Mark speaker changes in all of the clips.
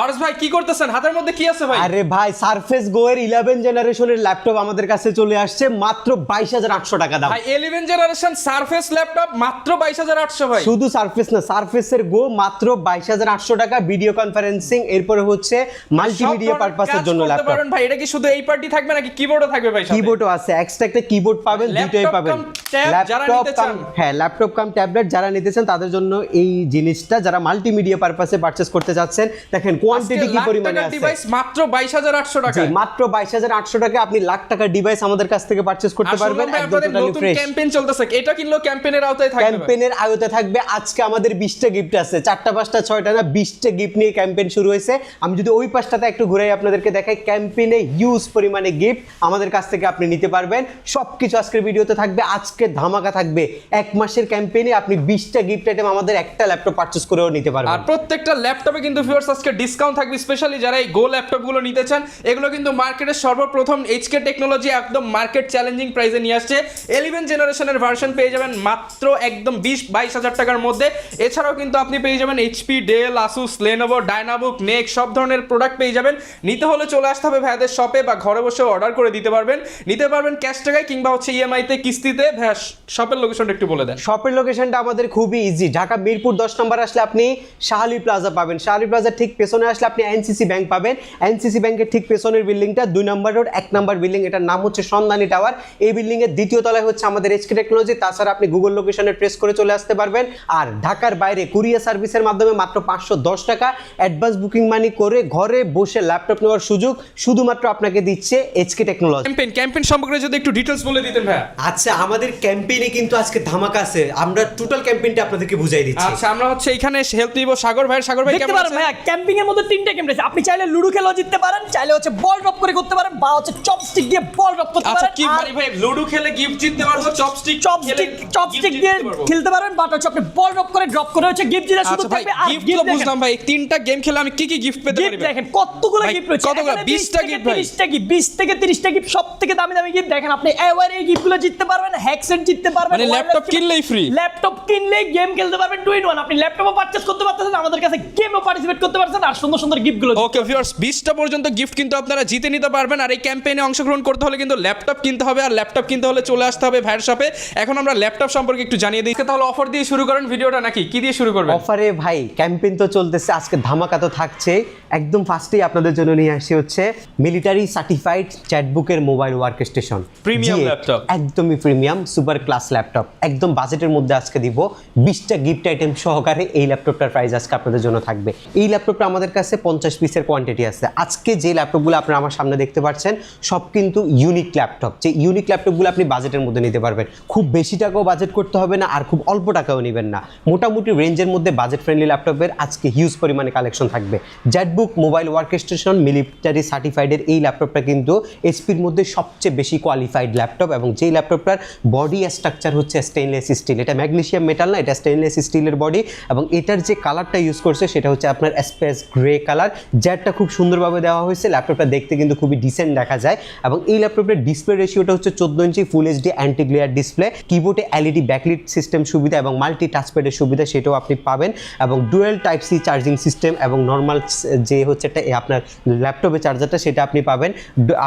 Speaker 1: পারস ভাই কি করতেছেন? হাতের মধ্যে কি আছে ভাই?
Speaker 2: আরে ভাই সারফেস গো এর 11 জেনারেশনের ল্যাপটপ আমাদের কাছে চলে আসছে মাত্র 22800 টাকা দাম।
Speaker 1: ভাই 11 জেনারেশন সারফেস ল্যাপটপ মাত্র 22800 ভাই।
Speaker 2: শুধু সারফেস না, সারফেসের গো মাত্র 22800 টাকা, ভিডিও কনফারেন্সিং, এরপরে হচ্ছে মাল্টিমিডিয়া পারপাসের জন্য ল্যাপটপ।
Speaker 1: ভাই এটা কি শুধু এই পার্টি থাকবে নাকি কিবোর্ডও থাকবে ভাই? সাথে
Speaker 2: কিবোর্ডও আছে, এক্সট্রা একটা কিবোর্ড পাবেন, দুটোই পাবেন। ল্যাপটপ কাম ট্যাবলেট যারা নিতে চান তাদের জন্য এই জিনিসটা, যারা মাল্টিমিডিয়া পারপাসে পারচেজ করতে যাচ্ছেন, দেখেন কোয়ান্টিটি কি পরিমাণে আছে।
Speaker 1: ডিভাইস মাত্র 22800 টাকা।
Speaker 2: জি, মাত্র 22800 টাকা আপনি লাখ টাকার ডিভাইস আমাদের কাছ থেকে পারচেজ করতে পারবেন একদম টোটালি ফ্রেশ।
Speaker 1: ক্যাম্পেইন চলতেছে, এটা কিনলো ক্যাম্পেইনের আওতায় থাকবে।
Speaker 2: ক্যাম্পেইনের আওতায় থাকবে। আজকে আমাদের 20টা গিফট আছে, 4টা 5টা 6টা না 20টা গিফট নিয়ে ক্যাম্পেইন শুরু হয়েছে। আমি যদি ওই পাশটাতে একটু ঘুরাই আপনাদেরকে দেখাই, ক্যাম্পেইনে হিউজ পরিমাণে গিফট আমাদের কাছ থেকে আপনি নিতে পারবেন। সবকিছু আজকের ভিডিওতে থাকবে। আজকে ধামাকা থাকবে, এক মাসের ক্যাম্পেইনে আপনি 20টা গিফট আইটেম আমাদের একটা ল্যাপটপ পারচেজ করেও নিতে পারবেন।
Speaker 1: আর প্রত্যেকটা ল্যাপটপে কিন্তু ভিউয়ার্স আজকে ডিসকাউন্ট থাকবে, স্পেশালি যারা এই গো ল্যাপটপগুলো নিতে চান। এগুলো কিন্তু মার্কেটের সর্বপ্রথম এইচকে টেকনোলজি একদম মার্কেট চ্যালেঞ্জিং প্রাইসে নিয়ে আসছে। 11 জেনারেশনের ভার্সন পেয়ে যাবেন মাত্র একদম 20-22 হাজার টাকার মধ্যে। এছাড়াও কিন্তু আপনি পেয়ে যাবেন এইচপি, ডেল, আসুস, লেনোভো, ডায়নাবুক, নেক সব ধরনের প্রোডাক্ট পেয়ে যাবেন। নিতে হলে চলে আসতে হবে ভাইয়াদের শপে, বা ঘরে বসে অর্ডার করে দিতে পারবেন। নিতে পারবেন ক্যাশ টাকায় কিংবা হচ্ছে ইএমআইতে, কিস্তিতে। ভাইয়া শপের লোকেশনটা একটু বলে দেন।
Speaker 2: শপের লোকেশনটা আমাদের খুবই ইজি। ঢাকা মিরপুর 10 নম্বর আসলে আপনি শাহালি প্লাজা পাবেন। শাহালি প্লাজার ঠিক পেছনে আসলে আপনি এনসিসি ব্যাংক পাবেন। এনসিসি ব্যাংকের ঠিক পেছনের বিল্ডিংটা 2 নম্বর রোড 1 নম্বর বিল্ডিং, এটার নাম হচ্ছে সন্ধানী টাওয়ার। এই বিল্ডিং এর দ্বিতীয় তলায় হচ্ছে আমাদের এইচকে টেকনোলজি। তাছাড়া আপনি গুগল লোকেশনে প্রেস করে চলে আসতে পারবেন। আর ঢাকার বাইরে কুরিয়ার সার্ভিসের মাধ্যমে মাত্র 510 টাকা অ্যাডভান্স বুকিং মানি করে ঘরে বসে ল্যাপটপ নেওয়ার সুযোগ শুধুমাত্র আপনাকে দিচ্ছে এইচকে টেকনোলজি।
Speaker 1: ক্যাম্পেইন সম্পর্কে যদি একটু ডিটেইলস বলে দিতেন ভাইয়া।
Speaker 2: আচ্ছা, আমাদের ক্যাম্পেইনে কিন্তু আজকে ধামাকা আছে। আমরা টোটাল ক্যাম্পেইনটা আপনাদেরকে বুঝাই দিচ্ছি।
Speaker 1: আচ্ছা, আমরা হচ্ছে এখানে হেল্প নিব সাগর ভাই। সাগর ভাই
Speaker 3: দেখতে পারেন ভাইয়া, ক্যাম্পিং এর মধ্যে 3টা গেম রয়েছে। আপনি চাইলে লুডো খেলেও জিততে পারেন, চাইলে হচ্ছে বল ড্রপ করে করতে পারেন, বা হচ্ছে চপস্টিক দিয়ে বল ড্রপ করতে
Speaker 1: আচ্ছা
Speaker 3: পারেন।
Speaker 1: কি মানে ভাই, লুডো খেলে গিফট জিততে পারবো,
Speaker 3: চপস্টিক দিয়ে খেলতে পারেন, বাট হচ্ছে আপনি বল ড্রপ করে হচ্ছে গিফট জিতে শুধু থাকবে। আর
Speaker 1: গিফট তো বুঝলাম ভাই, 3টা গেম খেলে আমি কি কি গিফট পেতে পারি?
Speaker 3: দেখেন কতগুলো গিফট রয়েছে,
Speaker 1: কতগুলো? 20টা গিফট ভাই,
Speaker 3: 30টা গিফট, 20 থেকে 30টা গিফট, সবথেকে দামি দামি গিফট। দেখেন আপনি এওয়ারে এই গিফটগুলো জিততে পারবেন, হ্যাকসেট জিততে পারবেন,
Speaker 1: মানে ল্যাপটপ কিনলেই ফ্রি।
Speaker 3: ল্যাপটপ কিনলেই গেম খেলতে পারবেন 2 in 1। আপনি ল্যাপটপও পারচেজ করতে পারতেছেন, আমাদের কাছে গেমও পার্টিসিপেট করতে পারছেন, আর সুন্দর সুন্দর গিফটগুলো।
Speaker 1: ওকে ভিউয়ার্স, 20টা পর্যন্ত গিফট কিন্তু আপনারা জিতে নিতে পারবেন। আর এই ক্যাম্পেইনে অংশগ্রহণ করতে হলে কিন্তু ল্যাপটপ কিনতে হবে, আর ল্যাপটপ কিনতে হলে চলে আসতে হবে ভাইয়ের শপে। এখন আমরা ল্যাপটপ সম্পর্কে একটু জানিয়ে দিই। তাহলে অফার দিয়ে শুরু করেন ভিডিওটা, নাকি কি দিয়ে শুরু করবেন?
Speaker 2: অফারে ভাই ক্যাম্পেইন তো চলতেছে, আজকে ধামাকা তো থাকছে। একদম ফার্স্টেই আপনাদের জন্য নিয়ে আসছি হচ্ছে মিলিটারি সার্টিফাইড চ্যাটবুকের mobile work station
Speaker 1: premium laptop,
Speaker 2: একদমই প্রিমিয়াম সুপার ক্লাস ল্যাপটপ, একদম বাজেটের মধ্যে আজকে দিব। 20টা গিফট আইটেম সহকারে এই ল্যাপটপটার প্রাইস আজকে আপনাদের জন্য থাকবে। এই ল্যাপটপটা আমাদের কাছে 50 পিসের কোয়ান্টিটি আছে। আজকে যে ল্যাপটপগুলো আপনারা আমার সামনে দেখতে পাচ্ছেন সব কিন্তু ইউনিক ল্যাপটপ। যে ইউনিক ল্যাপটপগুলো আপনি বাজেটের মধ্যে নিতে পারবেন। খুব বেশি টাকাও বাজেট করতে হবে না, আর খুব অল্প টাকাও নেবেন না। মোটামুটি রেঞ্জের মধ্যে বাজেট ফ্রেন্ডলি ল্যাপটপের আজকে হিউজ পরিমাণে কালেকশন থাকবে। জ্যাটবুক মোবাইল ওয়ার্ক স্টেশন মিলিটারি সার্টিফাইডের এই ল্যাপটপটা কিন্তু এইচপির মধ্যে সবচেয়ে বেশি কোয়ালিফাইড ল্যাপটপ, এবং যেই ল্যাপটপটার বডি স্ট্রাকচার হচ্ছে স্টেইনলেস স্টিল। এটা ম্যাগনেসিয়াম মেটাল না, এটা স্টেইনলেস স্টিলের বডি, এবং এটার যে কালারটা ইউজ করছে সেটা হচ্ছে আপনার স্পেস গ্রে কালার। জ্যাটটা খুব সুন্দরভাবে দেওয়া হয়েছে। ল্যাপটপটা দেখতে কিন্তু খুবই ডিসেন্ট দেখা যায়, এবং এই ল্যাপটপের ডিসপ্লে রেশিওটা হচ্ছে 14 inch full HD anti glare display. কিবোর্ডে এলইডি ব্যাকলিট সিস্টেম সুবিধা এবং মাল্টি টাচপ্যাডের সুবিধা সেটাও আপনি পাবেন, এবং dual type C charging system, এবং নর্মাল যে হচ্ছে আপনার ল্যাপটপের চার্জারটা সেটা আপনি পাবেন।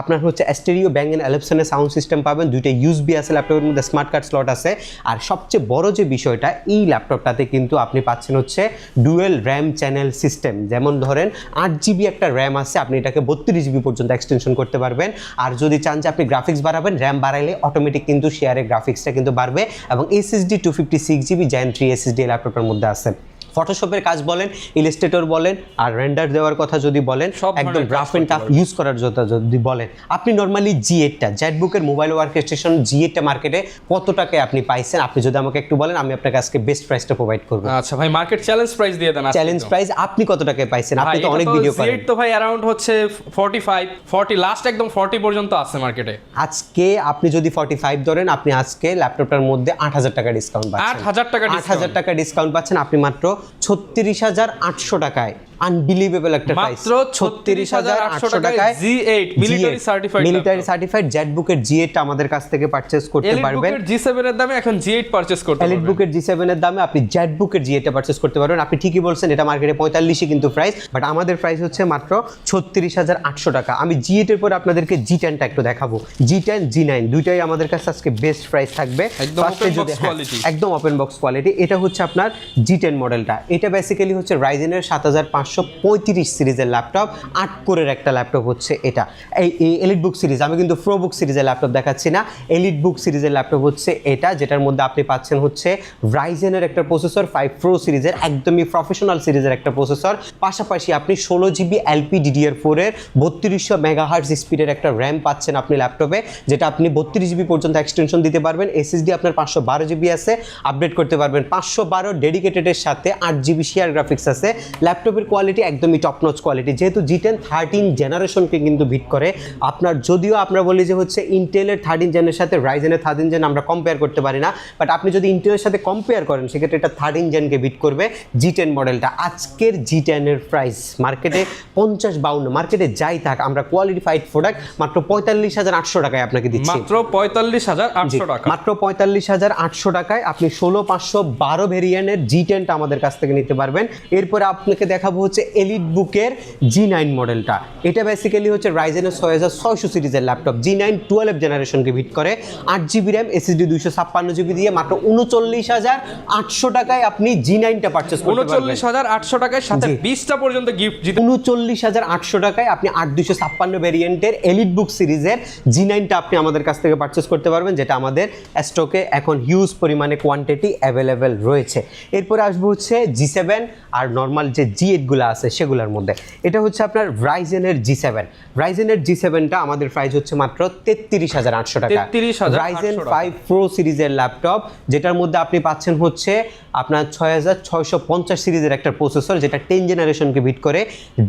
Speaker 2: আপনার হচ্ছে স্টেরিও ব্যাং এন্ড অ্যালপসনের সাউন্ড সিস্টেম পাবেন। 2টা ইউএসবি আছে ল্যাপটপের মধ্যে, স্মার্ট কার্ড স্লট আছে। আর সবচেয়ে বড় যে বিষয়টা, এই ল্যাপটপটাতে কিন্তু আপনি পাচ্ছেন হচ্ছে ডুয়েল র্যাম চ্যানেল সিস্টেম। যেমন ধরেন 8GB একটা র্যাম আছে, আপনি এটাকে 32GB পর্যন্ত এক্সটেনশন করতে পারবেন। আর যদি চান যে আপনি গ্রাফিক্স বাড়াবেন, র্যাম বাড়াইলে অটোমেটিক কিন্তু শেয়ারে গ্রাফিক্সটা কিন্তু বাড়বে। এবং এসএসডি 256GB Gen 3 এসএসডি ল্যাপটপের মধ্যে আছে। ফটোশপের কাজ বলেন, ইলাস্ট্রেটর বলেন, আর রেন্ডার দেওয়ার কথা যদি বলেন, একদম রাফ এন্ড টাফ ইউজ করার জন্য যদি বলেন, আপনি নর্মালি জি8টা জ্যাটবুকের মোবাইল ওয়ার্ক স্টেশন জি8টা মার্কেটে কত টাকায় আপনি পাইছেন আপনি যদি আমাকে একটু বলেন, আমি আপনাকে আজকে বেস্ট প্রাইসটা প্রোভাইড করব।
Speaker 1: আচ্ছা ভাই, মার্কেট চ্যালেঞ্জ প্রাইস দিয়ে দেন।
Speaker 2: চ্যালেঞ্জ প্রাইস আপনি কত টাকায় পাইছেন? আপনি তো অনেক ভিডিও করেন।
Speaker 1: জি8 তো ভাই अराउंड হচ্ছে 45 40 লাস্ট একদম 40 পর্যন্ত আছে মার্কেটে।
Speaker 2: আজকে আপনি যদি 45 ধরেন, আপনি আজকে ল্যাপটপটার মধ্যে 8000 টাকা ডিসকাউন্ট পাচ্ছেন।
Speaker 1: 8000 টাকা ডিসকাউন্ট।
Speaker 2: 8000 টাকা ডিসকাউন্ট পাচ্ছেন আপনি মাত্র 36,800 টাকায় আনবিলিভেবল একটা প্রাইস,
Speaker 1: মাত্র 36,800 টাকায় G8 military certified,
Speaker 2: military certified জেটবুকের G8 টা আমাদের কাছ থেকে পারচেজ করতে পারবেন।
Speaker 1: এলিট বুকের G7 এর দামে এখন G8 পারচেজ করতে পারবেন।
Speaker 2: এলিট বুকের G7 এর দামে আপনি জেটবুকের G8 টা পারচেজ করতে পারবেন। আপনি ঠিকই বলছেন, এটা মার্কেটে 45 কিন্তু প্রাইস, বাট আমাদের প্রাইস হচ্ছে মাত্র 36,800 টাকা। আমি G8 এর পর আপনাদেরকে G10 টা একটু দেখাবো। G10 G9 দুইটাই আমাদের কাছে আজকে বেস্ট প্রাইস থাকবে।
Speaker 1: একদম ওপেন বক্স কোয়ালিটি,
Speaker 2: একদম ওপেন বক্স কোয়ালিটি। এটা হচ্ছে আপনার G10 মডেলটা। এটা বেসিক্যালি হচ্ছে রাইজেনের 7535 সিরিজের ল্যাপটপ, 8 কোরের একটা ল্যাপটপ হচ্ছে এটা। এই এলিট বুক সিরিজ, আমি কিন্তু প্রো বুক সিরিজের ল্যাপটপ দেখাচ্ছি না, এলিট বুক সিরিজের ল্যাপটপ হচ্ছে এটা, যেটার মধ্যে আপনি পাচ্ছেন হচ্ছে রাইজেনের একটা প্রসেসর 5 প্রো সিরিজের, একদমই প্রফেশনাল সিরিজের একটা প্রসেসর। পাশাপাশি আপনি 16GB LPDDR4 এর 3200 মেগাহার্টজ স্পিডের একটা র্যাম পাচ্ছেন আপনি ল্যাপটপে, যেটা আপনি 32GB পর্যন্ত এক্সটেনশন দিতে পারবেন। SSD আপনার 512GB আছে, আপডেট করতে পারবেন। 512 ডেডিকেটেডের সাথে 8GB শেয়ার গ্রাফিক্স আছে। ল্যাপটপের কোয়ালিটি একদমই টপ নচ কোয়ালিটি, যেহেতু G10 13 জেনারেশনকে কিন্তু বিট করে। আপনার যদিও আমরা বলি যে হচ্ছে ইন্টেলের 13 জেনের সাথে রাইজেনের 13 জেন আমরা কম্পেয়ার করতে পারি না, বাট আপনি যদি ইন্টেলের সাথে কম্পেয়ার করেন সেক্ষেত্রে এটা 13 জেনকে বিট করবে G10 মডেলটা। আজকের G10 এর প্রাইস মার্কেটে 50-52, মার্কেটে যাই থাক, আমরা কোয়ালিটিফাইড প্রোডাক্ট মাত্র 45,800 টাকায় আপনাকে দিচ্ছি।
Speaker 1: মাত্র 45,800 টাকা,
Speaker 2: মাত্র 45,800 টাকায় আপনি 16512 ভেরিয়েন্টের G10 টা আমাদের কাছ থেকে নিতে পারবেন। এরপরে আপনাকে দেখাবো হচ্ছে এলিট বুকের G9 মডেলটা। এটা বেসিক্যালি হচ্ছে রাইজেনের 6600 সিরিজের ল্যাপটপ, G9 12 জেনারেশনকে ভিট করে, 8GB র্যাম, SSD 256GB দিয়ে মাত্র 39,800 টাকায় আপনি G9 টা পারচেজ করতে পারবেন।
Speaker 1: 39,800 টাকায় সাথে 20টা পর্যন্ত গিফট জিতে।
Speaker 2: 39,800 টাকায় আপনি 8256 ভেরিয়েন্টের এলিট বুক সিরিজের G9 টা আপনি আমাদের কাছ থেকে পারচেজ করতে পারবেন, যেটা আমাদের স্টকে এখন হিউজ পরিমাণে কোয়ান্টিটি অ্যাভেলেবেল রয়েছে। এরপরে আসবো হচ্ছে G7 আর নর্মাল যে G8 গুলো আছে সেগুলোর মধ্যে। এটা হচ্ছে আপনার রাইজেনের G7। রাইজেনের G7 টা আমাদের প্রাইস হচ্ছে মাত্র 33,800 টাকা।
Speaker 1: 33,800
Speaker 2: রাইজেন 5 প্রো সিরিজের ল্যাপটপ, যেটার মধ্যে আপনি পাচ্ছেন হচ্ছে আপনার 6650 সিরিজের একটা প্রসেসর, যেটা 10 জেনারেশনকে বিট করে।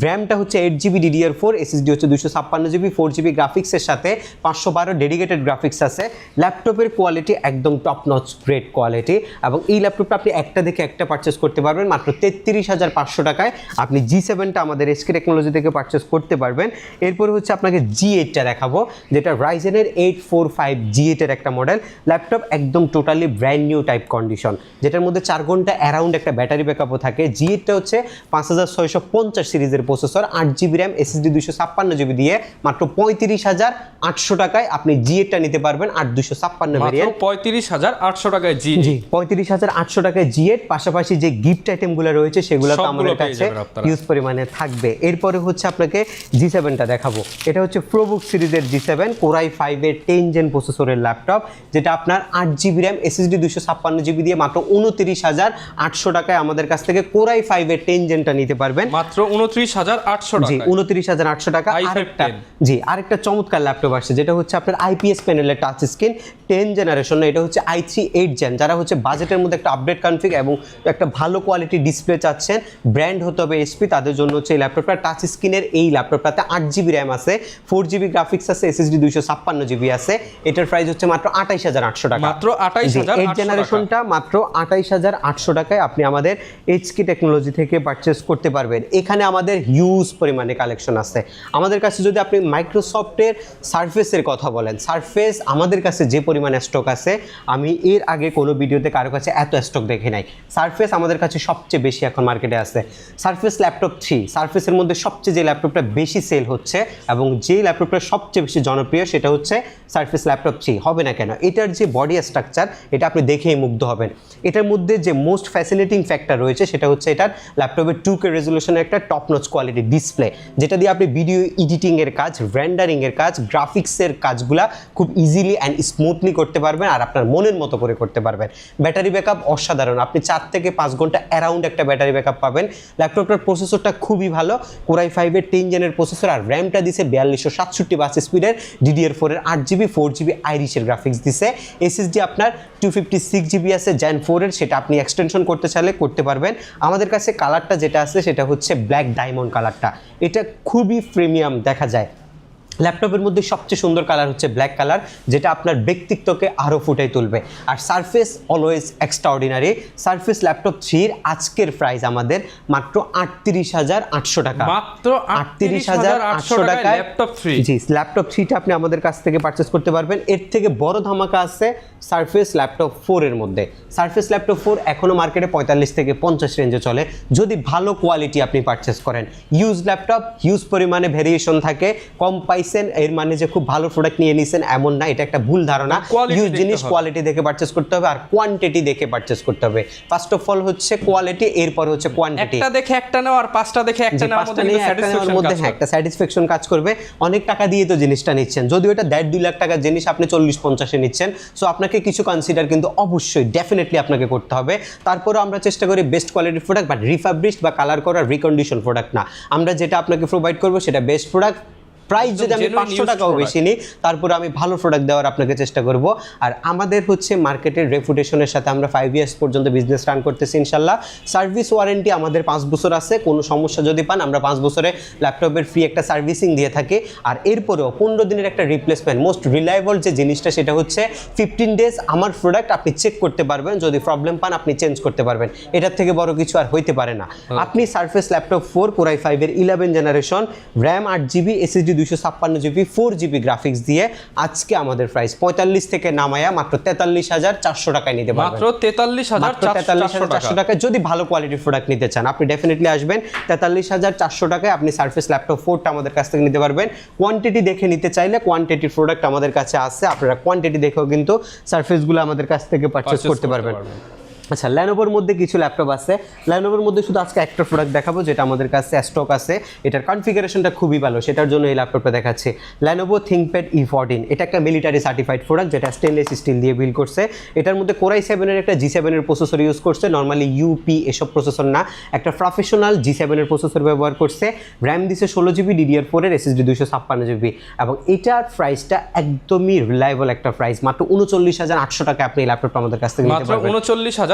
Speaker 2: র্যামটা হচ্ছে 8GB DDR4, SSD হচ্ছে 256GB, 4GB গ্রাফিক্সের সাথে 512 ডেডিকেটেড গ্রাফিক্স আছে। ল্যাপটপের কোয়ালিটি একদম টপ নচ গ্রেট কোয়ালিটি, এবং এই ল্যাপটপটা আপনি একটা দেখে একটা পারচেস করতে পারবেন মাত্র 33,500 টাকায়। আপনি G7 টা আমাদের SK টেকনোলজি থেকে পারচেস করতে পারবেন। এরপরে হচ্ছে আপনাকে G8 টা দেখাবো, যেটা রাইজেনের 845 G8 এর একটা মডেল ল্যাপটপ, একদম totally brand new type condition, যেটার মধ্যে 4 ঘন্টা অ্যারাউন্ড একটা ব্যাটারি ব্যাকআপও থাকে। G8 টা হচ্ছে 5650 সিরিজের processor, 8GB RAM, SSD 256GB দিয়ে মাত্র 35,800 টাকায় আপনি G8 টা নিতে পারবেন। 8256 ভেরিয়েন্ট
Speaker 1: 35,800 টাকায়
Speaker 2: জি 35,800 টাকায় G8। পাশাপাশি যে গিফট আইটেমগুলো রয়েছে সেগুলো তো আমাদের কাছে হিউজ পরিমাণে থাকবে। এরপরে হচ্ছে আপনাকে G7 টা দেখাবো। এটা হচ্ছে প্রোবুক সিরিজের G7 Core i5 এর 10 জেন প্রসেসরের ল্যাপটপ, যেটা আপনার 8GB র্যাম, SSD 256GB দিয়ে মাত্র 29,800 টাকায় আমাদের কাছ থেকে Core i5 এর 10 জেনটা নিতে পারবেন
Speaker 1: মাত্র 29,800 টাকা।
Speaker 2: জি 29,800 টাকা। আরেকটা চমৎকার ল্যাপটপ আসছে, যেটা হচ্ছে আপনার IPS প্যানেলের টাচ স্ক্রিন 10 জেনারেশন, এটা হচ্ছে i3 8 জেন। যারা হচ্ছে বাজেটের মধ্যে একটা আপডেট কনফিগ এবং একটা ভালো কোয়ালিটি ডিসপ্লে চাচ্ছেন, ব্র্যান্ড হতে হবে SP, তাদের জন্য হচ্ছে এই ল্যাপটপটা। টাচ স্ক্রিনের এই ল্যাপটপটাতে 8GB র্যাম আছে, 4GB গ্রাফিক্স আছে, SSD 256GB আছে। এটার প্রাইস হচ্ছে মাত্র 28,800 টাকা।
Speaker 1: মাত্র 28,800
Speaker 2: 8 জেনারেশনটা মাত্র 28,800 টাকায় আপনি আমাদের HK টেকনোলজি থেকে পারচেস করতে পারবেন। এখানে আমাদের হিউজ পরিমাণে কালেকশন আছে। আমাদের কাছে যদি আপনি মাইক্রোসফটের সারফেসের কথা বলেন, সারফেস আমাদের কাছে যে পরিমাণে স্টক আছে, আমি এর আগে কোনো ভিডিওতে কারো কাছে এত স্টক দেখি নাই। সারফেস আমাদের কাছে সবচেয়ে বেশি এখন মার্কেটে আছে। সারফেস ল্যাপটপ 3, সারফেসের মধ্যে সবচেয়ে যে ল্যাপটপটা বেশি সেল হচ্ছে এবং যে ল্যাপটপটা সবচেয়ে বেশি জনপ্রিয় সেটা হচ্ছে সারফেস ল্যাপটপ 3। হবে না কেন? এটার যে বডি স্ট্রাকচার, এটা আপনি দেখেই মুগ্ধ হবেন। এটার মধ্যে যে মোস্ট ফ্যাসিনেটিং ফ্যাক্টর রয়েছে সেটা হচ্ছে এটার ল্যাপটপের 2K রেজলিউশনের একটা টপ নচ কোয়ালিটি ডিসপ্লে, যেটা দিয়ে আপনি ভিডিও এডিটিং এর কাজ, রেন্ডারিং এর কাজ, গ্রাফিক্সের কাজগুলা খুব ইজিলি অ্যান্ড স্মুথলি করতে পারবেন আর আপনার মনের মতো করে করতে পারবেন। ব্যাটারি ব্যাকআপ অসাধারণ, আপনি 4 থেকে 5 ঘন্টা অ্যারাউন্ড একটা ব্যাটারি ব্যাকআপ পাবেন। ল্যাপটপটার প্রসেসরটা খুবই ভালো, Core i5 এর 10 জেনের প্রসেসর, আর র্যামটা দিছে 4267 বাস স্পিডের DDR4 এর 8GB 4GB আইরিশের গ্রাফিক্স দিছে। SSD আপনার 256GB আছে Gen 4 এর, সেটা আপনি এক্সটেনশন করতে চাইলে করতে পারবেন। আমাদের কাছে কালারটা যেটা আছে সেটা হচ্ছে ব্ল্যাক ডায়মন্ড কালারটা, এটা খুবই প্রিমিয়াম দেখা যায়। ল্যাপটপের মধ্যে সবচেয়ে সুন্দর কালার হচ্ছে ব্ল্যাক কালার, যেটা আপনার ব্যক্তিত্বকে আরও ফুটাই তুলবে। আর Surface always extraordinary. Surface laptop 3 আজকের প্রাইস আমাদের মাত্র 38,800 টাকা।
Speaker 1: মাত্র
Speaker 2: 38,800 টাকায়
Speaker 1: ল্যাপটপ 3।
Speaker 2: জি, ল্যাপটপ 3টা আপনি আমাদের কাছ থেকে পারচেস করতে পারবেন। এর থেকে বড় ধামাকা আছে সারফেস ল্যাপটপ 4 এর মধ্যে। সারফেস ল্যাপটপ 4 এখনও মার্কেটে 45 থেকে 50 রেঞ্জে চলে, যদি ভালো কোয়ালিটি আপনি পারচেস করেন। ইউজ ল্যাপটপ, হিউজ পরিমাণে ভেরিয়েশন থাকে, কম পাইছেন এর মানে যে খুব ভালো প্রোডাক্ট নিয়ে নিছেন এমন না, এটা একটা ভুল ধারণা। ইউজ জিনিস কোয়ালিটি দেখে পারচেস করতে হবে আর কোয়ান্টিটি দেখে পারচেস করতে হবে। ফার্স্ট অফ অল হচ্ছে কোয়ালিটি, এরপর হচ্ছে কোয়ান্টিটি।
Speaker 1: একটা দেখে একটা নাও আর পাঁচটা দেখে একটা নাও,
Speaker 2: মধ্যে একটা স্যাটিসফ্যাকশন কাজ করবে। অনেক টাকা দিয়ে তো জিনিসটা নিচ্ছেন, যদিও এটা 1.5-2 লাখ টাকার জিনিস আপনি 40-50-এ নিচ্ছেন, সো আপনাকে কিছু কনসিডার কিন্তু অবশ্যই ডেফিনেটলি আপনাকে করতে হবে। তারপরেও আমরা চেষ্টা করি বেস্ট কোয়ালিটির প্রোডাক্ট, বাট রিফাবরিশড বা কালার করা রিকন্ডিশন প্রোডাক্ট না। আমরা যেটা আপনাকে প্রোভাইড করবো সেটা বেস্ট প্রোডাক্ট। প্রাইস যদি আমি 500 টাকাও বেশি নিই, তারপরে আমি ভালো প্রোডাক্ট দেওয়ার আপনাকে চেষ্টা করব। আর আমাদের হচ্ছে মার্কেটের রেপুটেশনের সাথে আমরা 5 ইয়ার্স পর্যন্ত বিজনেস রান করতেছি ইনশাল্লাহ। সার্ভিস ওয়ারেন্টি আমাদের 5 বছর আছে, কোনো সমস্যা যদি পান আমরা 5 বছরে ল্যাপটপের ফ্রি একটা সার্ভিসিং দিয়ে থাকি। আর এরপরেও 15 দিনের একটা রিপ্লেসমেন্ট, মোস্ট রিলায়েবল যে জিনিসটা সেটা হচ্ছে 15 ডেজ আমার প্রোডাক্ট আপনি চেক করতে পারবেন, যদি প্রবলেম পান আপনি চেঞ্জ করতে পারবেন। এটার থেকে বড় কিছু আর হইতে পারে না। আপনি সারফেস ল্যাপটপ 4 Core i5 এর 11 generation, RAM 8GB, SSD 256GB, 4GB graphics দিয়ে আজকে আমাদের প্রাইস 45 থেকে নামায়া মাত্র 43,400 টাকায় নিতে পারবেন।
Speaker 1: মাত্র 43,400
Speaker 2: টাকায় যদি ভালো কোয়ালিটির প্রোডাক্ট নিতে চান আপনি ডেফিনেটলি আসবেন। 43,400 টাকায় আপনি সারফেস ল্যাপটপ 4টা আমাদের কাছ থেকে নিতে পারবেন। কোয়ান্টিটি দেখে নিতে চাইলে কোয়ান্টিটির প্রোডাক্ট আমাদের কাছে আছে, আপনারা কোয়ান্টিটি দেখেও কিন্তু সারফেসগুলো আমাদের কাছ থেকে পারচেজ করতে পারবেন। আচ্ছা, ল্যানোভোর মধ্যে কিছু ল্যাপটপ আছে। ল্যানোভোর মধ্যে শুধু আজকে একটা প্রোডাক্ট দেখাবো যেটা আমাদের কাছে স্টক আছে, এটার কনফিগারেশনটা খুবই ভালো, সেটার জন্য এই ল্যাপটপটা দেখাচ্ছি। ল্যানোভো থিংকপ্যাড E14, এটা একটা মিলিটারি সার্টিফাইড প্রোডাক্ট যেটা স্টেনলেস স্টিল দিয়ে বিল্ড করছে। এটার মধ্যে Core i7 এর একটা G7 এর প্রসেসর ইউজ করছে, নর্মালি ইউপি এসব প্রসেসর না, একটা প্রফেশনাল G7 এর প্রসেসর ব্যবহার করছে। র্যাম দিছে 16GB, DDR4 এর, SSD 256GB, এবং এটার প্রাইসটা একদমই রিলায়েবল একটা প্রাইস। মাত্র 39,800 টাকা আপনি এই ল্যাপটপটা আমাদের কাছ থেকে নিতে পারবেন।
Speaker 1: 39,800 টাকা।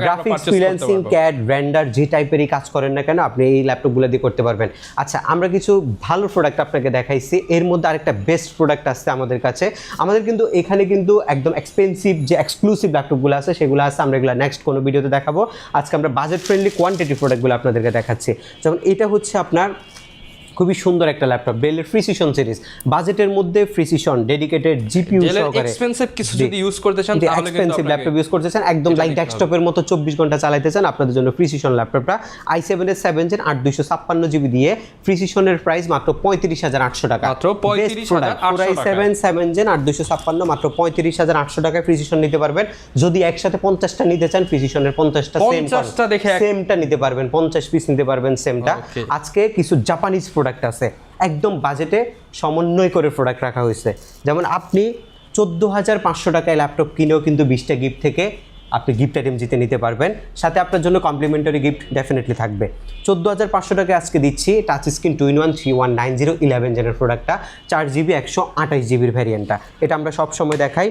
Speaker 2: গ্রাফিক্স, ফ্রিল্যান্সিং, ক্যাড, রেন্ডার যে টাইপেরই কাজ করেন না কেন আপনি এই ল্যাপটপগুলো দিয়ে করতে পারবেন। আচ্ছা, আমরা কিছু ভালো প্রোডাক্ট আপনাকে দেখাইছি, এর মধ্যে আরেকটা বেস্ট প্রোডাক্ট আছে আমাদের কাছে। আমাদের কিন্তু এখানে কিন্তু একদম এক্সপেন্সিভ যে এক্সক্লুসিভ ল্যাপটপগুলো আছে সেগুলো আছে, আমরা এগুলো নেক্সট কোনো ভিডিওতে দেখাবো। আজকে আমরা বাজেট ফ্রেন্ডলি কোয়ান্টিটি প্রোডাক্টগুলো আপনাদেরকে দেখাচ্ছি। যেমন এটা হচ্ছে আপনার খুবই সুন্দর একটা ল্যাপটপ, ডেলের প্রিসিশন সিরিজ, বাজেটের মধ্যে প্রিসিশন ডেডিকেটেড জিপিইউ সহকারে।
Speaker 1: এক্সপেন্সিভ কিছু যদি ইউজ করতে চান তাহলে কিন্তু
Speaker 2: এক্সপেন্সিভ ল্যাপটপ ইউজ করতে চান, একদম লাইক ডেস্কটপের মতো 24 ঘন্টা চালাতে চান, আপনাদের জন্য প্রিসিশন ল্যাপটপটা i7 এর 7 Gen 8 256GB দিয়ে প্রিসিশনের প্রাইস মাত্র 35,800 টাকা।
Speaker 1: মাত্র 35,800 টাকা।
Speaker 2: i7 7 Gen 8 256 মাত্র 35,800 টাকায় প্রিসিশন নিতে পারবেন। যদি একসাথে 50টা নিতে চান প্রিসিশনের 50টা সেমটা নিতে পারবেন, 50 পিস নিতে পারবেন সেমটা। আজকে কিছু জাপানিজ প্রোডাক্ট আছে, একদম বাজেটে সমন্বয় করে প্রোডাক্ট রাখা হয়েছে। যেমন আপনি 14,500 টাকায় ল্যাপটপ কিনেও কিন্তু 20টা গিফট থেকে আপনি গিফট আইটেম জিতে নিতে পারবেন, সাথে আপনার জন্য কমপ্লিমেন্টারি গিফট ডেফিনেটলি থাকবে। 14,500 টাকায় আজকে দিচ্ছি টাচ স্ক্রিন 2-in-1 3190 11 জেনের প্রোডাক্টটা, 4GB 128GBর ভ্যারিয়েন্টটা। এটা আমরা সব সময় দেখাই।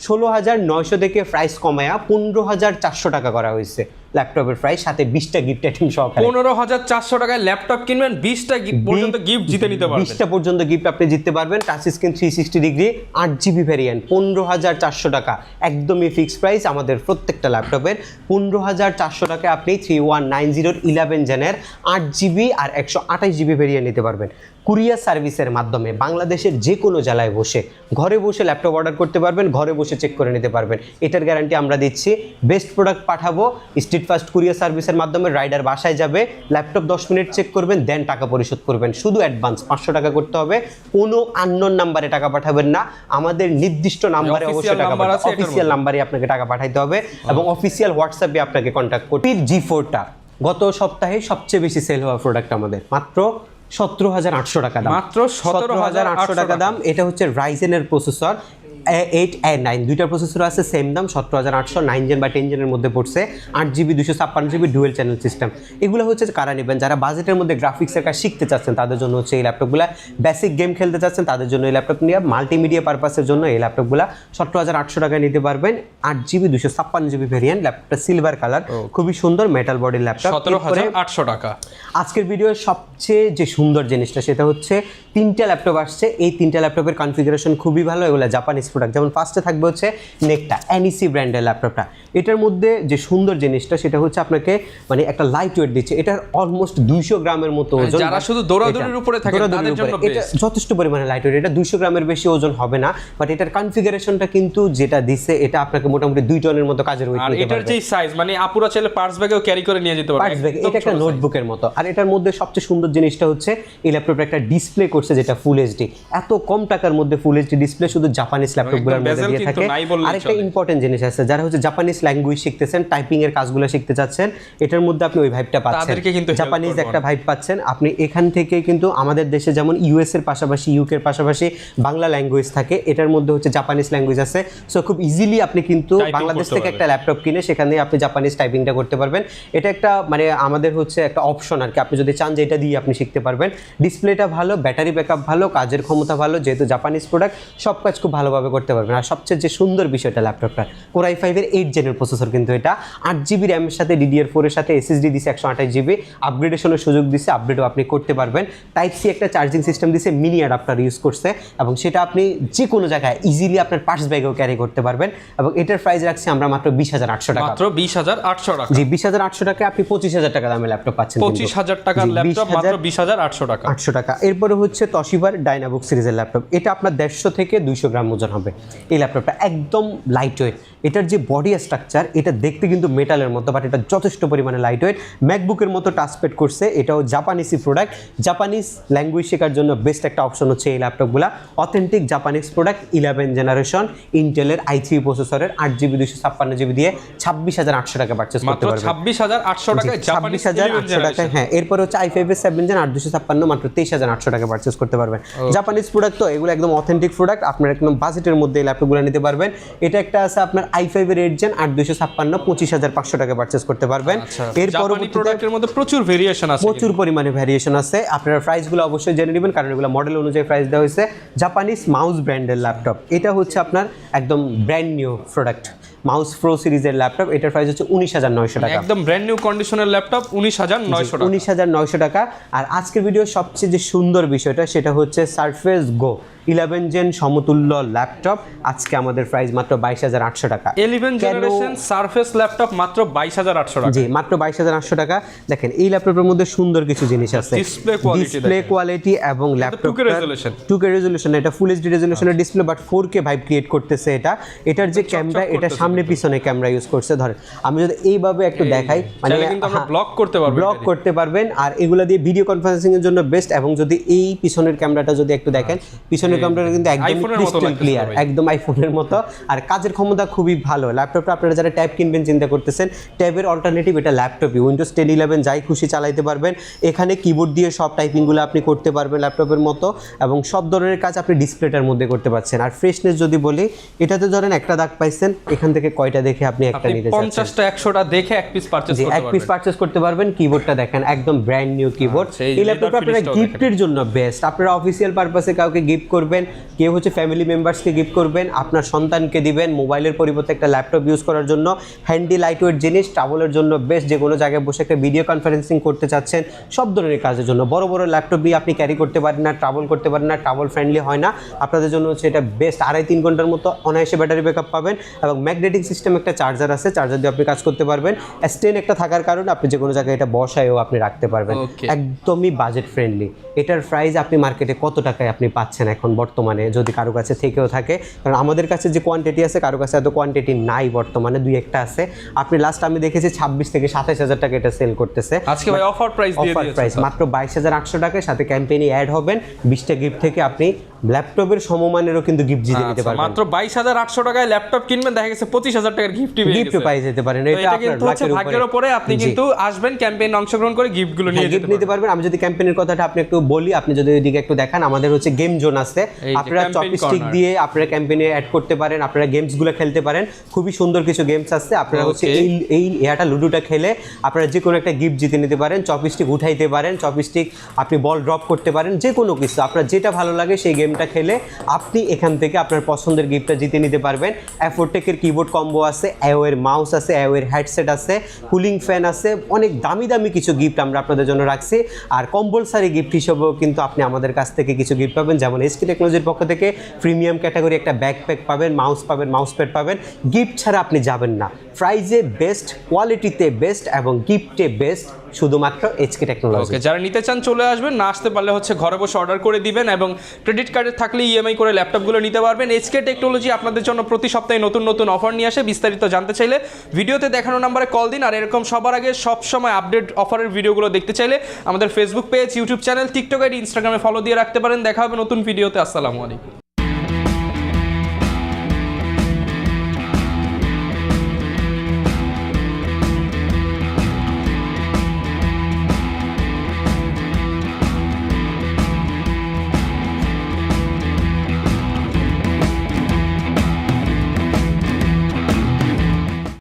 Speaker 2: 16,900 থেকে প্রাইস কমায়া 15,400 টাকা করা হয়েছে ল্যাপটপের প্রাইস, সাথে 20টা গিফট আইটেম সহকারে।
Speaker 1: 15,400 টাকায় ল্যাপটপ কিনবেন, 20টা গিফট পর্যন্ত গিফট জিতে নিতে পারবেন।
Speaker 2: 20টা পর্যন্ত গিফট আপনি জিততে পারবেন। Touch screen 360 degree 8GB variant, 15,400 টাকা, একদমই ফিক্সড প্রাইস আমাদের প্রত্যেকটা ল্যাপটপের। 15,400 টাকায় আপনি 3190 11 জেনের 8GB আর 128GB ভ্যারিয়েন্ট নিতে পারবেন। কুরিয়ার সার্ভিসের মাধ্যমে বাংলাদেশের যে কোনো জেলায় বসে ঘরে বসে ল্যাপটপ অর্ডার করতে পারবেন, ঘরে বসে চেক করে নিতে পারবেন, এটার গ্যারান্টি আমরা দিচ্ছি। বেস্ট প্রোডাক্ট পাঠাবো স্ট্রিট ফাস্ট কুরিয়ার সার্ভিসের মাধ্যমে, রাইডার বাসায় যাবে, ল্যাপটপ 10 মিনিট চেক করবেন, দেন টাকা পরিশোধ করবেন। শুধু অ্যাডভান্স 500 টাকা করতে হবে, কোনো আননোন নাম্বারে টাকা পাঠাবেন না, আমাদের নির্দিষ্ট নাম্বারে অবশ্যই টাকা পাঠাবেন, অফিসিয়াল নাম্বারে আপনাকে টাকা পাঠাইতে হবে, এবং অফিসিয়াল হোয়াটসঅ্যাপে আপনাকে কন্ট্যাক্ট করতে। G4টা গত সপ্তাহে সবচেয়ে বেশি সেল হওয়া প্রোডাক্ট আমাদের, মাত্র 17,800 টাকা দাম,
Speaker 1: মাত্র
Speaker 2: 17,800 টাকা দাম। এটা হচ্ছে রাইজেনের প্রসেসর, A8 A9 দুইটা প্রসেসর আছে, সেম দাম 17,800, 9 জেন বা 10 জেনের মধ্যে পড়ছে, 8GB 256GB dual channel system. এগুলো হচ্ছে কারা নেবেন, যারা বাজেটের মধ্যে গ্রাফিক্সের কাজ শিখতে চাচ্ছেন তাদের জন্য হচ্ছে এই ল্যাপটপগুলো, বেসিক গেম খেলতে চাচ্ছেন তাদের জন্য এই ল্যাপটপ নিয়ে, মাল্টিমিডিয়া পারপাসের জন্য এই ল্যাপটপগুলো 17,800 টাকায় নিতে পারবেন। 8GB 256GB ভেরিয়েন্ট, ল্যাপটপটা সিলভার কালার, খুবই সুন্দর মেটাল বডির ল্যাপটপ।
Speaker 1: 17,800 টাকা।
Speaker 2: আজকের ভিডিওর সবচেয়ে যে সুন্দর জিনিসটা সেটা হচ্ছে তিনটা ল্যাপটপ আসছে, এই তিনটা ল্যাপটপের কনফিগারেশন খুবই ভালো, এগুলো জাপানিজ প্রোডাক্ট। যেমন ফার্স্টে থাকবে হচ্ছে নেকটা, NEC ব্র্যান্ডের ল্যাপটপটা। এটার মধ্যে যে সুন্দর জিনিসটা সেটা হচ্ছে আপনাকে মানে একটা লাইট ওয়েট দিচ্ছে, এটার অলমোস্ট 200 গ্রামের মতো ওজন।
Speaker 1: যারা শুধু দৌড়াদৌড়ির উপরে থাকে তাদের জন্য
Speaker 2: এটা যথেষ্ট পরিমাণে লাইট ওয়েট, এটা 200 গ্রামের বেশি ওজন হবে না, বাট এটার কনফিগারেশনটা কিন্তু যেটা দিচ্ছে এটা আপনাকে মোটামুটি 2 টনের মতো কাজের ওয়েট
Speaker 1: আর
Speaker 2: নিতে
Speaker 1: এটার
Speaker 2: পারবে।
Speaker 1: যে সাইজ মানে আপুরা চাইলে পার্স ব্যাগেও ক্যারি করে নিয়ে যেতে পারবে,
Speaker 2: পার্স ব্যাগ, এটা একটা নোটবুকের মতো। আর এটার মধ্যে সবচেয়ে সুন্দর জিনিসটা হচ্ছে এই ল্যাপটপটা একটা ডিসপ্লে করছে যেটা ফুল এইচডি। এত কম টাকার মধ্যে ফুল এইচডি ডিসপ্লে শুধু জাপানিজ ল্যাপটপগুলোর মধ্যে দিয়ে থাকে। আরেকটা ইম্পর্টেন্ট জিনিস আছে, যারা হচ্ছে জাপানিজ ল্যাঙ্গুয়েজ শিখতেছেন, টাইপিং এর কাজগুলো শিখতে চাচ্ছেন, এটার মধ্যে আপনি ওই ভাইবটা পাচ্ছেন, জাপানিজ একটা ভাইব পাচ্ছেন আপনি এখান থেকে। কিন্তু আমাদের দেশে যেমন ইউএস এর পাশাপাশি ইউকে এর পাশাপাশি বাংলা ল্যাঙ্গুয়েজ থাকে, এটার মধ্যে হচ্ছে জাপানিজ ল্যাঙ্গুয়েজ আছে। সো খুব ইজিলি আপনি কিন্তু বাংলাদেশ থেকে একটা ল্যাপটপ কিনে সেখানে আপনি জাপানিজ টাইপিংটা করতে পারবেন। এটা একটা মানে আমাদের হচ্ছে একটা অপশন আর কি, আপনি যদি চান যে এটা দিয়ে আপনি শিখতে পারবেন। ডিসপ্লেটা ভালো, ব্যাটারি ব্যাকআপ ভালো, কাজের ক্ষমতা ভালো, যেহেতু জাপানিজ প্রোডাক্ট সব কাজ খুব ভালোভাবে করতে পারবেন। আর সবচেয়ে যে সুন্দর বিষয়টা ল্যাপটপটা Core i5 এর 8 জেনের প্রসেসর, কিন্তু এটা 8GB র্যামের সাথে DDR4 এর সাথে SSD দিছে, 128GB আপগ্রেডেশনের সুযোগ দিছে, আপডেটও আপনি করতে পারবেন। টাইপ সি একটা চার্জিং সিস্টেম দিছে, মিনি অ্যাডাপ্টার ইউজ করছে, এবং সেটা আপনি যে কোনো জায়গায় ইজিলি আপনার পার্স ব্যাগেও ক্যারি করতে পারবেন। এবং এটার প্রাইস রাখছি আমরা মাত্র 20,800 টাকা,
Speaker 1: মাত্র 20,800 টাকা।
Speaker 2: জি 20,800 টাকায় আপনি 25,000 টাকা দামে ল্যাপটপ পাচ্ছেন।
Speaker 1: 25,000 টাকার ল্যাপটপ মাত্র 20,800 টাকা।
Speaker 2: 800 টাকা। এরপরে হচ্ছে তশিবার ডাইনাবুক সিরিজের ল্যাপটপ, এটা আপনার 150 থেকে 200 গ্রাম ওজন হবে। এই ল্যাপটপটা একদম লাইট ওয়েট, এটার যে বডি স্ট্রাকচার এটা দেখতে কিন্তু মেটালের মতো, বাট এটা যথেষ্ট পরিমাণে লাইট ওয়েট, ম্যাকবুকের মতো টাচপ্যাড করছে। এটাও জাপানিসি প্রোডাক্ট, জাপানিজ ল্যাঙ্গুয়েজ শেখার জন্য বেস্ট একটা অপশন হচ্ছে এই ল্যাপটপগুলো। অথেন্টিক জাপানিজ প্রোডাক্ট, 11 জেনারেশন ইন্টেলের i3 প্রসেসরের, 8GB 256GB দিয়ে 26,800 টাকা পারচেজ করতে পারবেন।
Speaker 1: 26,800 টাকায় জাপানিজ
Speaker 2: 26,800 টাকা। হ্যাঁ, এরপর হচ্ছে i5 এর 7 জেন 856 মাত্র 23,800 টাকা পারচেজ করতে পারবেন। জাপানিজ প্রোডাক্ট তো এগুলো একদম অথেন্টিক প্রোডাক্ট, আপনার একদম বাজেটের মধ্যে এই ল্যাপটপগুলো নিতে পারবেন। এটা একটা আছে আপনার i5 এর 8 জেন 8256 25,500 টাকা পারচেজ করতে পারবেন।
Speaker 1: এর পরবর্তী প্রোডাক্টের মধ্যে প্রচুর ভেরিয়েশন আছে,
Speaker 2: প্রচুর পরিমাণে ভেরিয়েশন আছে। আপনারা প্রাইসগুলো অবশ্যই জেনে নেবেন, কারণ এগুলো মডেল অনুযায়ী প্রাইস দেওয়া হয়েছে। জাপানিজ মাউস ব্র্যান্ডের ল্যাপটপ, এটা হচ্ছে আপনার একদম brand new product, mouse pro সিরিজের ল্যাপটপ। এটার প্রাইস হচ্ছে 19,900 টাকা,
Speaker 1: একদম ব্র্যান্ড নিউ কন্ডিশনের ল্যাপটপ 19,900 টাকা।
Speaker 2: 19,900 টাকা। আর আজকের ভিডিওর সবচেয়ে যে সুন্দর বিষয়টা সেটা হচ্ছে সারফেস গো 11 জেন সমতুল্য ল্যাপটপ, আজকে আমাদের প্রাইস মাত্র 22,800 টাকা।
Speaker 1: 11 জেনারেশন সারফেস ল্যাপটপ মাত্র 22,800 টাকা।
Speaker 2: জি মাত্র 22,800 টাকা। দেখেন এই ল্যাপটপের মধ্যে সুন্দর কিছু জিনিস আছে, ডিসপ্লে কোয়ালিটি এবং ল্যাপটপ 2K রেজোলিউশন, এটা ফুল এইচডি রেজোলিউশনের display, but 4K vibe create করতেছে এটা। এটার যে ক্যামেরা, এটা সামনে পিছনে ক্যামেরা ইউজ করছে। ধরেন আমি যদি এইভাবে একটু দেখাই, মানে
Speaker 1: কিন্তু আমরা ব্লক করতে পারবেন,
Speaker 2: আর এগুলা দিয়ে ভিডিও কনফারেন্সিং এর জন্য বেস্ট। এবং যদি এই পিছনের ক্যামেরাটা যদি একটু দেখেন, পিছনের ক্যামেরাটা কিন্তু একদম ক্রিস্টাল ক্লিয়ার, একদম আইফোনের মতো। আর কাজের ক্ষমতা খুবই ভালো। ল্যাপটপটা আপনারা যারা ট্যাব কিনবেন চিন্তা করতেছেন, ট্যাবের অল্টারনেটিভ এটা ল্যাপটপই, উইন্ডোজ 10 11 যাই খুশি চালাইতে পারবেন। এখানে কিবোর্ড দিয়ে সব টাইপিংগুলো আপনি করতে পারবেন ল্যাপটপের মতো, এবং সব ধরনের কাজ আপনি ডিসপ্লেটার মধ্যে করতে পারছেন। আর ফ্রেশনেস যদি বলি, এটাতে ধরেন একটা দাগ পাইছেন, এখান থেকে কয়টা দেখে আপনি একটা নিতে চাচ্ছেন,
Speaker 1: 50টা 100টা দেখে এক পিস পারচেজ করতে পারবেন।
Speaker 2: এক পিস পারচেজ করতে পারবেন। কিবোর্ডটা দেখেন একদম ব্র্যান্ড নিউ কিবোর্ড। এই ল্যাপটপটা আপনারা গিফটের জন্য বেস্ট, আপনারা অফিসিয়াল পারপাসে কাউকে গিফট করবেন, কেউ হচ্ছে ফ্যামিলি মেম্বার্সকে গিফট করবেন, আপনার সন্তানকে দিবেন, মোবাইলের পরিবর্তে একটা ল্যাপটপ ইউজ করার জন্য হ্যান্ডি লাইট ওয়েট জিনিস, ট্রাভেলের জন্য বেস্ট, যে কোনো জায়গায় বসে একটা ভিডিও কনফারেন্সিং করতে চাচ্ছেন, সব ধরনের কাজের জন্য। বড় বড় ল্যাপটপ দিয়ে আপনি ক্যারি করতে পারেন না, ট্রাভেল করতে পারেন না, ট্রাভেল ফ্রেন্ডলি হয় না, আপনাদের জন্য হচ্ছে এটা বেস্ট। 2.5-3 ঘন্টার মতো অনায়াসে ব্যাটারি ব্যাকআপ পাবেন, এবং ম্যাগনেটিক সিস্টেম একটা চার্জার আছে, চার্জার দিয়ে আপনি কাজ করতে পারবেন। স্ট্যান্ড একটা থাকার কারণে আপনি যে কোনো জায়গায় এটা বসায়ও আপনি রাখতে পারবেন, একদমই বাজেট ফ্রেন্ডলি। এটার প্রাইস আপনি মার্কেটে কত টাকায় আপনি পাচ্ছেন এখন বর্তমানে, যদি কারো কাছে থেকেও থাকে, কারণ আমাদের কাছে যে কোয়ান্টিটি আছে কারো কাছে এত কোয়ান্টিটি নাই বর্তমানে, 2-1টা আছে। আপনি লাস্ট আমি দেখেছি 26 থেকে 27,000 টাকা এটা সেল করতেছে।
Speaker 1: আজকে ভাই অফার প্রাইস দিয়ে দিয়েছে,
Speaker 2: অফার প্রাইস মাত্র 22,800 টাকায়, সাথে ক্যাম্পেইনে অ্যাড হবেন, 20টা গিফট থেকে আপনি ল্যাপটপের সমমানেরও কিন্তু গিফট জিতে নিতে পারবেন।
Speaker 1: মাত্র 22,800 টাকায় ল্যাপটপ কিনবেন, দেখা গেছে 25,000 টাকার গিফট
Speaker 2: পাই যেতে পারেন। এটা আপনার
Speaker 1: ভাগ্যের উপরে, আপনি কিন্তু আসবেন ক্যাম্পেইনে অংশগ্রহণ করে গিফটগুলো নিয়ে
Speaker 2: নিতে পারবেন। আমি যদি ক্যাম্পেইনের কথাটা আপনি একটু বলি, আপনি যদি ওইদিকে একটু দেখান, আমাদের হচ্ছে গেম জোন আছে, আছে,
Speaker 1: এই যে
Speaker 2: আপনারা
Speaker 1: campaign
Speaker 2: চপস্টিক
Speaker 1: corner।
Speaker 2: দিয়ে আপনারা ক্যাম্পেইনে অ্যাড করতে পারেন, আপনারা গেমসগুলো খেলতে পারেন, খুবই সুন্দর কিছু গেমস আছে। আপনারা হচ্ছে
Speaker 1: Okay.
Speaker 2: এই ইয়াটা লুডোটা খেলে আপনারা যে কোনো একটা গিফট জিতে নিতে পারেন, চপস্টিক উঠাইতে পারেন, চপস্টিক আপনি বল ড্রপ করতে পারেন, যে কোনো কিছু আপনার যেটা ভালো লাগে সেই গেমটা খেলে আপনি এখান থেকে আপনার পছন্দের গিফটটা জিতে নিতে পারবেন। অ্যাফোরটেকের কিবোর্ড কম্বো আছে, অ্যাওয়ের মাউস আছে, অ্যাওয়ের হেডসেট আছে, কুলিং ফ্যান আছে, অনেক দামি দামি কিছু গিফট আমরা আপনাদের জন্য রাখছি। আর কম্পালসারি গিফট হিসেবেও কিন্তু আপনি আমাদের কাছ থেকে কিছু গিফট পাবেন, যেমন এসকে টেকনোলজির পক্ষ থেকে প্রিমিয়াম ক্যাটাগরি একটা ব্যাকপ্যাক পাবেন, মাউস পাবেন, মাউস প্যাড পাবেন। গিফট ছাড়া আপনি যাবেন না। প্রাইজে বেস্ট, কোয়ালিটিতে বেস্ট এবং গিফটে বেস্ট, শুধুমাত্র এইচকে টেকনোলজি।
Speaker 1: ওকে, যারা নিতে চান চলে আসবেন, না আসতে পারলে হচ্ছে ঘরে বসে অর্ডার করে দিবেন এবং ক্রেডিট কার্ডে থাকলে ইএমআই করে ল্যাপটপগুলো নিতে পারবেন। এইচকে টেকনোলজি আপনাদের জন্য প্রতি সপ্তাহে নতুন নতুন অফার নিয়ে আসে। বিস্তারিত জানতে চাইলে ভিডিওতে দেখানো নাম্বারে কল দিন। আর এরকম সবার আগে সব সময় আপডেট অফারের ভিডিওগুলো দেখতে চাইলে আমাদের Facebook page, YouTube channel, TikTok ID, ইনস্টাগ্রামে ফলো দিয়ে রাখতে পারেন। দেখা হবে নতুন ভিডিওতে। আসসালামু আলাইকুম।